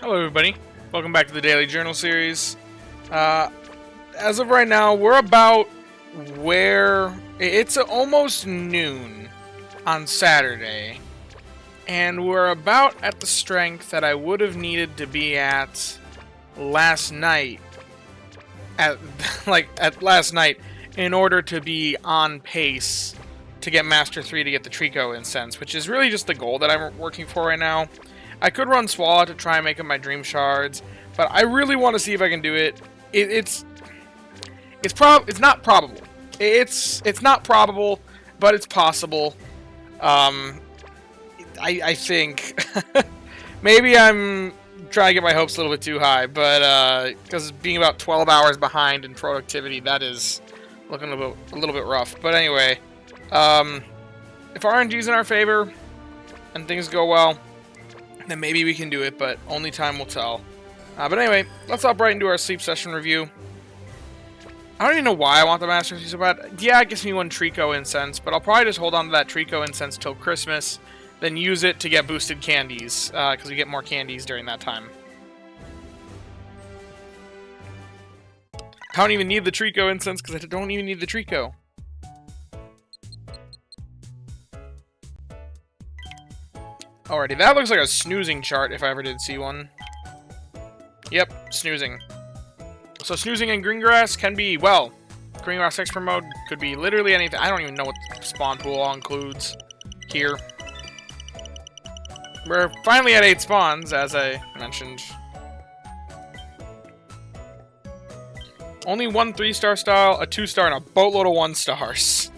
Hello everybody, welcome back to the Daily Journal series. As of right now, we're about where... It's almost noon on Saturday, and we're about at the strength that I would have needed to be at last night, at last night, in order to be on pace to get Master 3 to get the Trico incense, which is really just the goal that I'm working for right now. I could run Swallow to try and make up my Dream Shards, but I really want to see if I can do it. It's not probable. It's not probable, but it's possible. I think maybe I'm trying to get my hopes a little bit too high, but because being about 12 hours behind in productivity, that is looking a little bit rough. But anyway, if RNG's in our favor and things go well, then maybe we can do it, but only time will tell. But anyway, let's hop right into our sleep session review. I don't even know why I want the Master so bad. Yeah, it gives me one Trico incense, but I'll probably just hold on to that Trico incense till Christmas, then use it to get boosted candies, because we get more candies during that time. I don't even need the Trico incense, because I don't even need the Trico. Alrighty, that looks like a snoozing chart if I ever did see one. Yep, snoozing. So snoozing in Greengrass can be, well, Greengrass Expert Mode could be literally anything. I don't even know what spawn pool all includes here. We're finally at 8 spawns, as I mentioned. Only one 3-star style, a 2-star, and a boatload of 1-stars.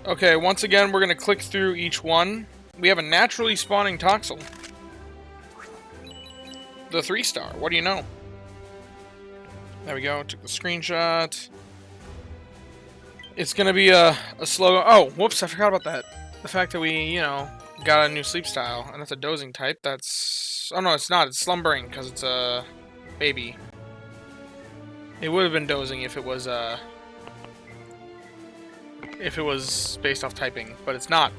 Okay, once again, we're going to click through each one. We have a naturally spawning Toxel. The 3-star, what do you know? There we go, took the screenshot. It's going to be a slow... Oh, whoops, I forgot about that. The fact that we, got a new sleep style, and that's a dozing type, that's... Oh, no, it's not, it's slumbering, because it's a baby. It would have been dozing if it was, based off typing, but it's not.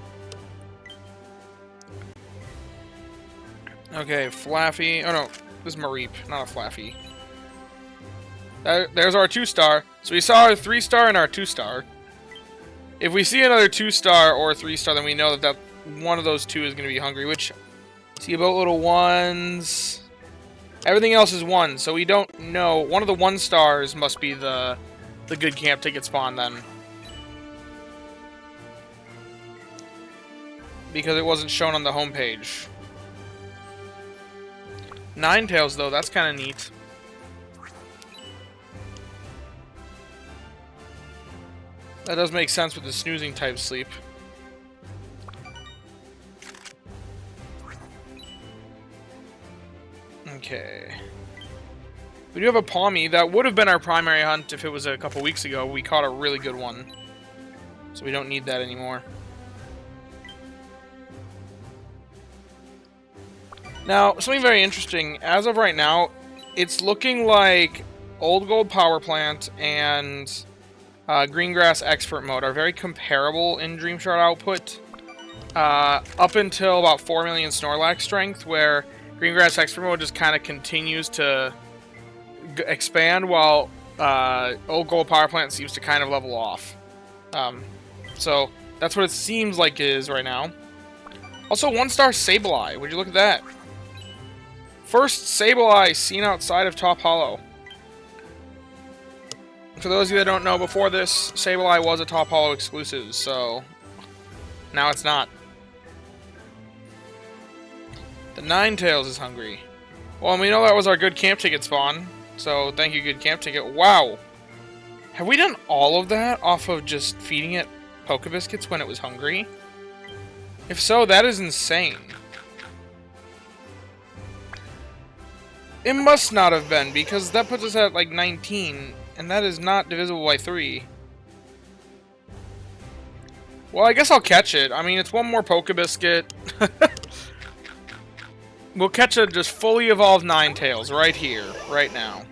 Okay, Flaffy. Oh no, this is Mareep, not a Flaffy. There's our 2-star. So we saw our 3-star and our 2-star. If we see another 2-star or 3-star, then we know that one of those two is going to be hungry, which... See a boatload of 1s. Everything else is 1, so we don't know. One of the 1-stars must be the good camp ticket spawn, then. Because it wasn't shown on the homepage. Ninetales, though, that's kind of neat. That does make sense with the snoozing type sleep. Okay. We do have a Palmy. That would have been our primary hunt if it was a couple weeks ago. We caught a really good one. So we don't need that anymore. Now, something very interesting, as of right now, it's looking like Old Gold Power Plant and Greengrass Expert Mode are very comparable in Dream Shard output, up until about 4 million Snorlax strength, where Greengrass Expert Mode just kind of continues to expand, while Old Gold Power Plant seems to kind of level off. So, that's what it seems like it is right now. Also, 1-star Sableye, would you look at that? First Sableye seen outside of Top Hollow. For those of you that don't know, before this, Sableye was a Top Hollow exclusive, so now it's not. The Ninetales is hungry. Well, we know that was our good camp ticket spawn, so thank you, good camp ticket. Wow! Have we done all of that off of just feeding it Pokebiscuits when it was hungry? If so, that is insane. It must not have been, because that puts us at, like, 19, and that is not divisible by 3. Well, I guess I'll catch it. I mean, it's one more Pokebiscuit. We'll catch a just fully evolved Ninetales right here, right now.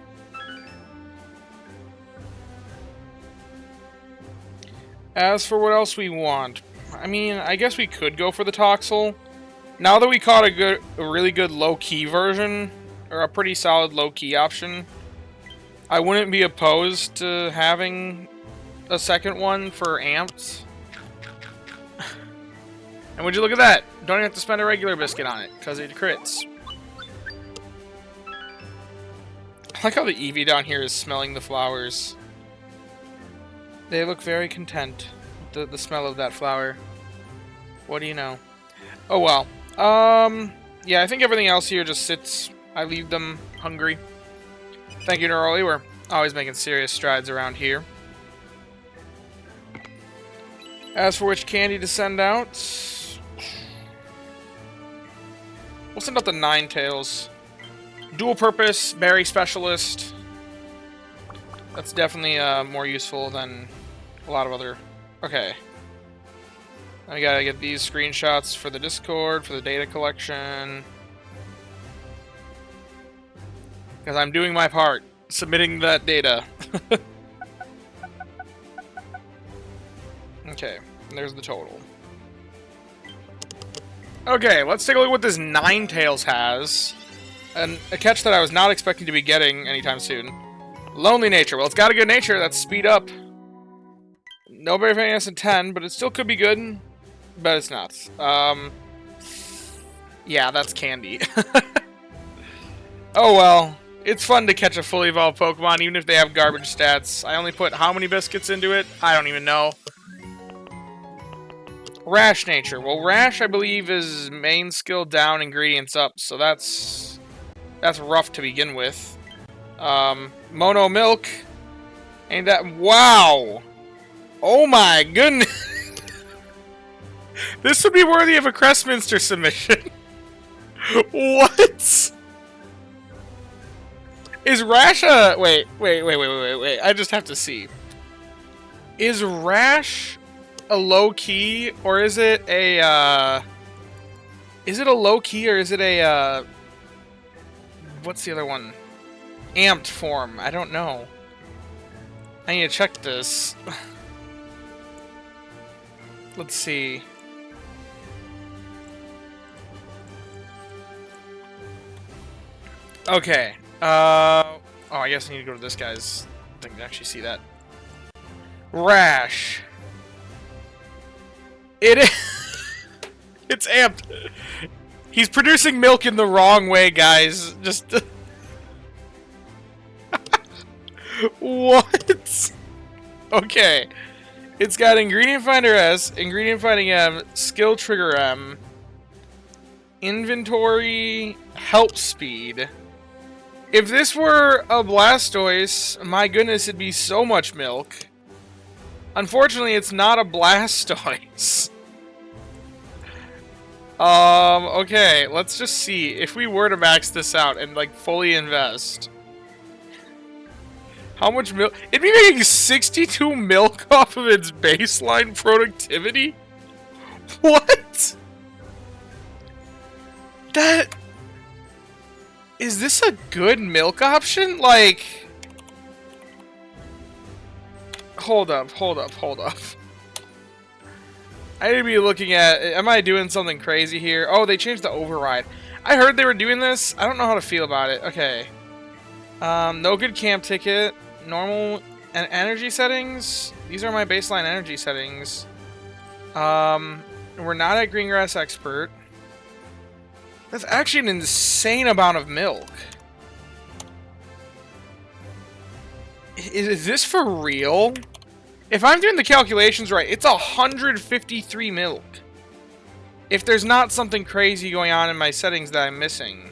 As for what else we want, I mean, I guess we could go for the Toxel, Now that we caught a really good low-key version, or a pretty solid low-key option, I wouldn't be opposed to having a second one for amps. And would you look at that? Don't even have to spend a regular biscuit on it, because it crits. I like how the Eevee down here is smelling the flowers. They look very content with the smell of that flower. What do you know? Oh well. Yeah, I think everything else here just sits. I leave them hungry. Thank you, Neroli. We're always making serious strides around here. As for which candy to send out, we'll send out the Ninetales. Dual purpose, berry specialist. That's definitely more useful than a lot of other... Okay. I gotta get these screenshots for the Discord, for the data collection. Because I'm doing my part, submitting that data. Okay, there's the total. Okay, let's take a look at what this Ninetales has. And a catch that I was not expecting to be getting anytime soon. Lonely nature. Well, it's got a good nature. That's speed up. No berry fanniness in 10, but it still could be good. But it's not. Yeah, that's candy. Oh well. It's fun to catch a fully evolved Pokemon, even if they have garbage stats. I only put how many biscuits into it? I don't even know. Rash nature. Well, Rash, I believe, is main skill down, ingredients up. So that's rough to begin with. Mono Milk. Ain't that... Wow! Oh my goodness! This would be worthy of a Crestminster submission. What? Is Rash a... Wait. I just have to see. Is Rash a low-key, or is it a, Is it a low-key, or is it a, What's the other one? Amped form. I don't know. I need to check this. Let's see. Okay. Oh, I guess I need to go to this guy's thing to actually see that. Rash. It is... It's amped. He's producing milk in the wrong way, guys. Just... What? Okay. It's got Ingredient Finder S, Ingredient Finding M, Skill Trigger M, Inventory, Help Speed. If this were a Blastoise, my goodness, it'd be so much milk. Unfortunately, it's not a Blastoise. Okay, let's just see. If we were to max this out and, like, fully invest... How much milk? It'd be making 62 milk off of its baseline productivity? What? That... Is this a good milk option? Like... Hold up. I need to be looking at... Am I doing something crazy here? Oh, they changed the override. I heard they were doing this. I don't know how to feel about it. Okay. No good camp ticket. Normal and energy settings. These are my baseline energy settings. We're not at Greengrass Expert. That's actually an insane amount of milk. Is this for real? If I'm doing the calculations right, it's 153 milk. If there's not something crazy going on in my settings that I'm missing.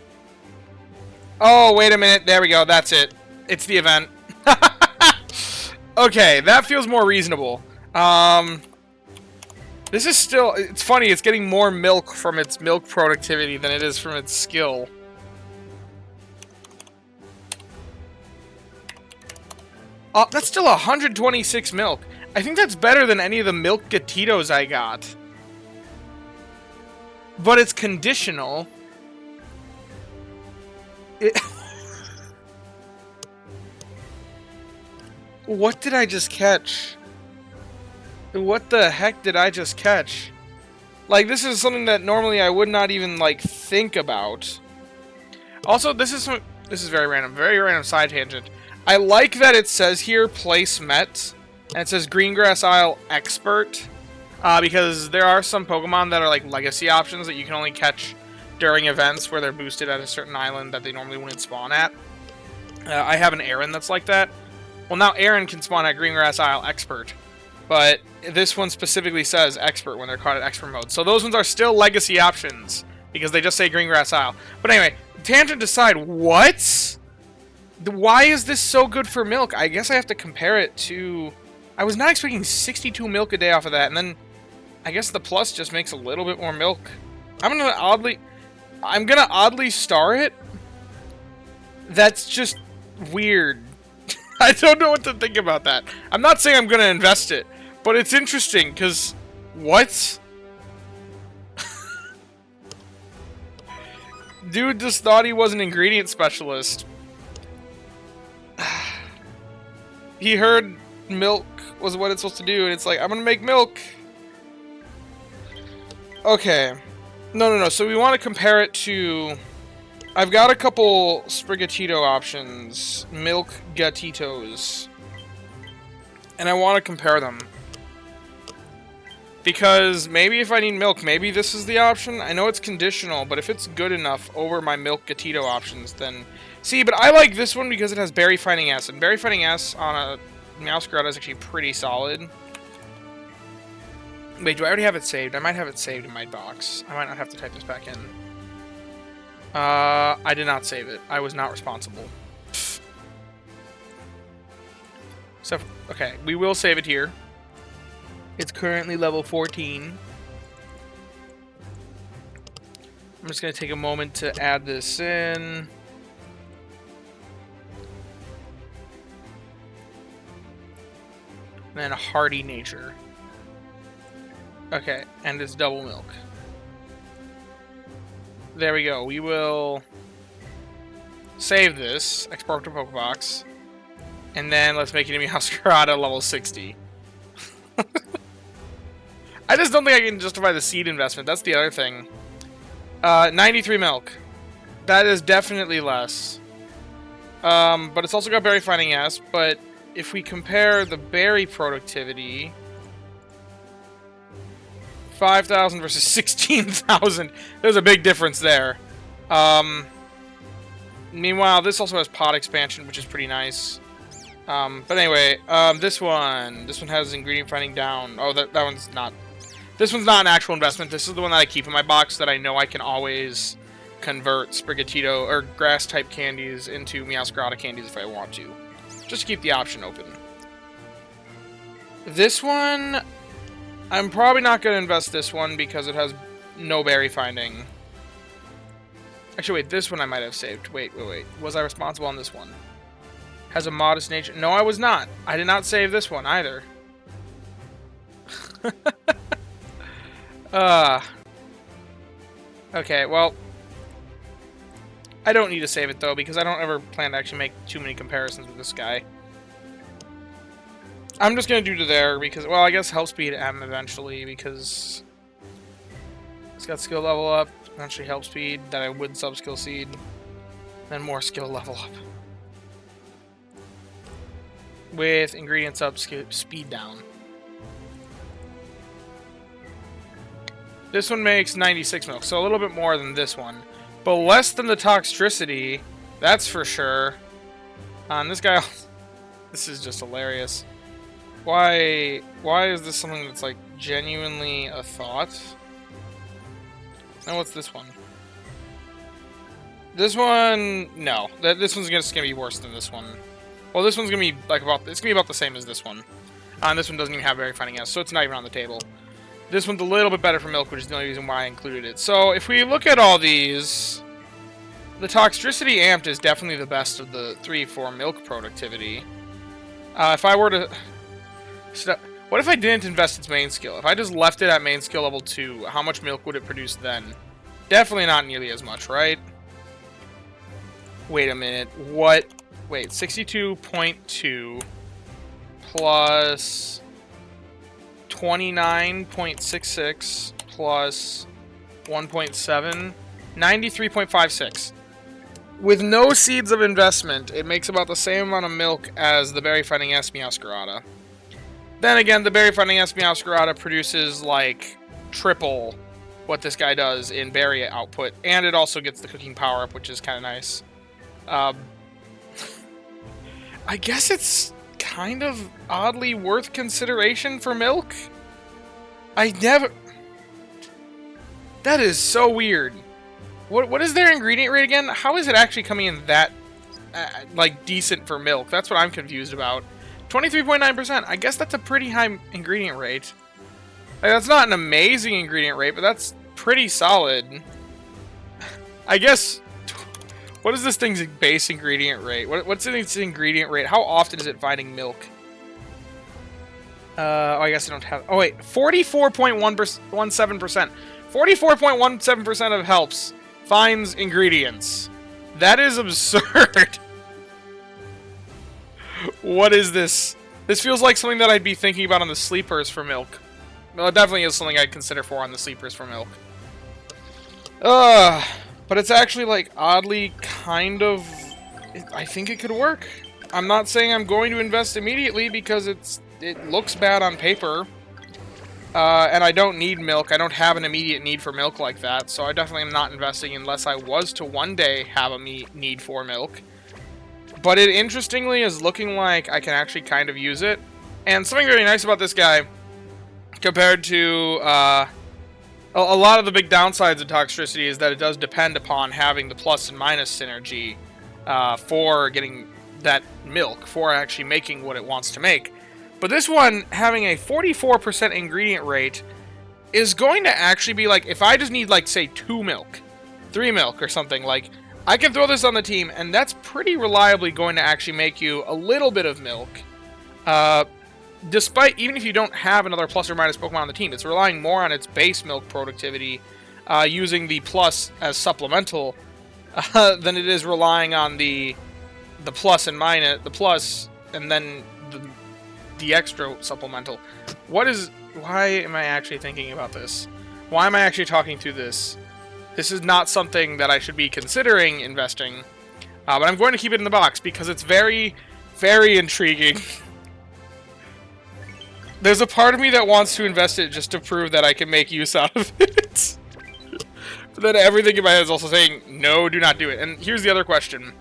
Oh, wait a minute. There we go. That's it. It's the event. Okay, that feels more reasonable. This is still... It's funny, it's getting more milk from its milk productivity than it is from its skill. That's still 126 milk. I think that's better than any of the milk Gatitos I got. But it's conditional. What did I just catch? What the heck did I just catch? Like, this is something that normally I would not even, like, think about. Also, this is very random side tangent. I like that it says here, place met, and it says Greengrass Isle Expert, because there are some Pokemon that are, like, legacy options that you can only catch during events where they're boosted at a certain island that they normally wouldn't spawn at. I have an Aaron that's like that. Well, now Aaron can spawn at Greengrass Isle Expert, but this one specifically says Expert when they're caught at Expert mode. So those ones are still legacy options, because they just say Greengrass Isle. But anyway, tangent aside, what? Why is this so good for milk? I guess I have to compare it to... I was not expecting 62 milk a day off of that, and then I guess the plus just makes a little bit more milk. I'm gonna oddly star it. That's just weird. I don't know what to think about that. I'm not saying I'm gonna invest it, but it's interesting, because... What? Dude just thought he was an ingredient specialist. He heard milk was what it's supposed to do, and it's like, I'm gonna make milk. Okay. No. So we want to compare it to... I've got a couple Sprigatito options. Milk Gatitos. And I want to compare them. Because maybe if I need milk, maybe this is the option. I know it's conditional, but if it's good enough over my Milk Gatito options, then... See, but I like this one because it has Berry Finding S. And Berry Finding S on a Meowscarada is actually pretty solid. Wait, do I already have it saved? I might have it saved in my box. I might not have to type this back in. I did not save it. I was not responsible. So, okay, we will save it here. It's currently level 14. I'm just going to take a moment to add this in. And then a hardy nature. Okay, and it's double milk. There we go. We will save this, export to Pokebox, and then let's make it a Meowscarada level 60. I just don't think I can justify the seed investment. That's the other thing. 93 milk. That is definitely less. But it's also got Berry Finding S, but if we compare the berry productivity... 5,000 versus 16,000. There's a big difference there. Meanwhile, this also has pod expansion, which is pretty nice. But anyway, this one has ingredient finding down. Oh, that one's not. This one's not an actual investment. This is the one that I keep in my box that I know I can always convert Sprigatito or grass type candies into Meowscarada candies if I want to. Just to keep the option open. This one, I'm probably not going to invest this one because it has no berry finding. Actually, wait, this one I might have saved. Wait. Was I responsible on this one? Has a modest nature. No, I was not. I did not save this one either. Okay, well, I don't need to save it though because I don't ever plan to actually make too many comparisons with this guy. I'm just gonna do to there because, well, I guess help speed M eventually because it's got skill level up, eventually help speed that I would sub skill seed, then more skill level up with ingredients up, speed down. This one makes 96 milk, so a little bit more than this one. But less than the Toxtricity, that's for sure. And this guy... This is just hilarious. Why is this something that's, like, genuinely a thought? And what's this one? This one... No. This one's just gonna be worse than this one. Well, this one's gonna be, like, it's gonna be about the same as this one. And this one doesn't even have Berry Finding S, so it's not even on the table. This one's a little bit better for milk, which is the only reason why I included it. So, if we look at all these, the Toxtricity Amped is definitely the best of the 3 for milk productivity. If I were to... What if I didn't invest its main skill? If I just left it at main skill level 2, how much milk would it produce then? Definitely not nearly as much, right? Wait a minute. What? Wait, 62.2 plus... 29.66 plus 1.7, 93.56. With no seeds of investment, it makes about the same amount of milk as the Berry Finding S Meowscarada. Then again, the Berry Finding S Meowscarada produces, like, triple what this guy does in berry output, and it also gets the cooking power-up, which is kind of nice. I guess it's kind of oddly worth consideration for milk. That is so weird. What is their ingredient rate again? How is it actually coming in that, like, decent for milk? That's what I'm confused about. 23.9%. I guess that's a pretty high ingredient rate. Like, that's not an amazing ingredient rate, but that's pretty solid. I guess... What is this thing's base ingredient rate? What's its ingredient rate? How often is it finding milk? Oh, I guess I don't have... Oh, wait. 44.17%. 44.17% of helps finds ingredients. That is absurd. What is this? This feels like something that I'd be thinking about on the sleepers for milk. Well, it definitely is something I'd consider for on the sleepers for milk. But it's actually, like, oddly kind of... I think it could work. I'm not saying I'm going to invest immediately because it looks bad on paper. And I don't need milk. I don't have an immediate need for milk like that, so I definitely am not investing unless I was to one day have a need for milk. But it interestingly is looking like I can actually kind of use it. And something really nice about this guy, compared to a lot of the big downsides of Toxtricity, is that it does depend upon having the plus and minus synergy for getting that milk, for actually making what it wants to make. But this one, having a 44% ingredient rate, is going to actually be like, if I just need, like, say, 2 milk, 3 milk or something, like, I can throw this on the team, and that's pretty reliably going to actually make you a little bit of milk. Despite, even if you don't have another plus or minus Pokemon on the team, it's relying more on its base milk productivity, using the plus as supplemental, than it is relying on the plus and minus, the plus, and then the extra supplemental. Why am I actually thinking about this? Why am I actually talking through this? This is not something that I should be considering investing, but I'm going to keep it in the box because it's very, very intriguing. There's a part of me that wants to invest it just to prove that I can make use out of it. But then everything in my head is also saying, no, do not do it. And here's the other question.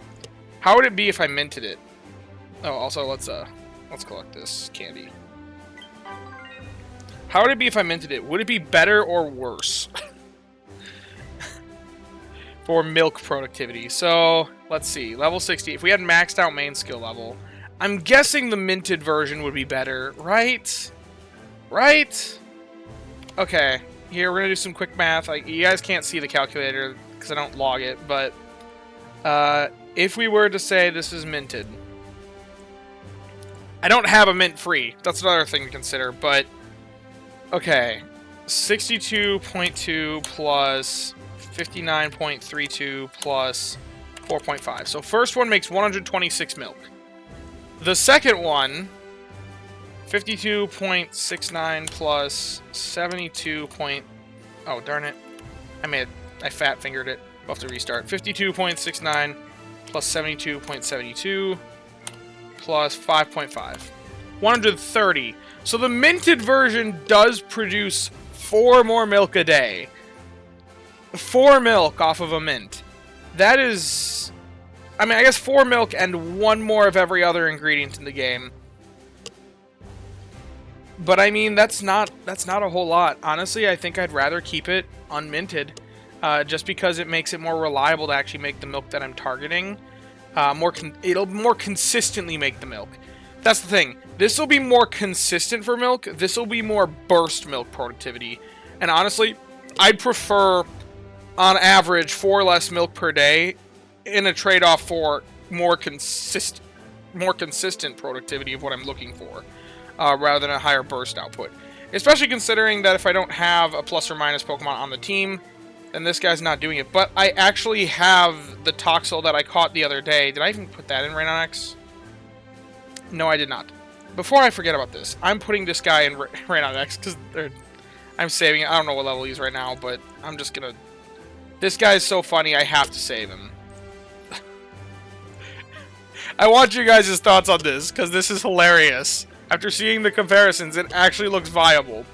How would it be if I minted it? Oh, also, let's collect this candy. How would it be if I minted it? Would it be better or worse? For milk productivity. So, let's see. Level 60. If we had maxed out main skill level, I'm guessing the minted version would be better, right? Right? Okay. Here, we're going to do some quick math. Like, you guys can't see the calculator because I don't log it, but if we were to say this is minted, I don't have a mint free. That's another thing to consider, but okay. 62.2 plus 59.32 plus 4.5. So first one makes 126 milk. The second one, 52.69 plus 72. Oh, darn it. I fat fingered it. We'll have to restart. 52.69 plus 72.72 plus 5.5. 130. So the minted version does produce 4 more milk a day. 4 milk off of a mint. That is... I mean, I guess 4 milk and 1 more of every other ingredient in the game. But I mean, that's not a whole lot. Honestly, I think I'd rather keep it unminted, just because it makes it more reliable to actually make the milk that I'm targeting. It'll more consistently make the milk. That's the thing. This will be more consistent for milk. This will be more burst milk productivity. And honestly, I'd prefer, on average, 4 less milk per day in a trade-off for more consistent productivity of what I'm looking for, rather than a higher burst output. Especially considering that if I don't have a plus or minus Pokemon on the team, then this guy's not doing it. But I actually have the Toxel that I caught the other day. Did I even put that in Rain on X? No, I did not. Before I forget about this, I'm putting this guy in Rain on X because I'm saving it. I don't know what level he's right now, but I'm just gonna... This guy's so funny, I have to save him. I want you guys' thoughts on this, because this is hilarious. After seeing the comparisons, it actually looks viable.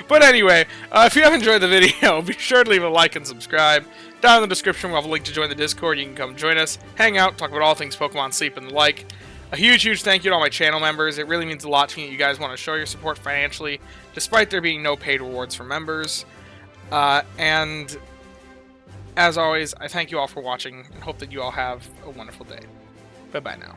But anyway, if you have enjoyed the video, be sure to leave a like and subscribe. Down in the description, we'll have a link to join the Discord. You can come join us, hang out, talk about all things Pokemon, Sleep, and the like. A huge thank you to all my channel members. It really means a lot to me that you guys want to show your support financially, despite there being no paid rewards for members. And as always, I thank you all for watching, and hope that you all have a wonderful day. Bye-bye now.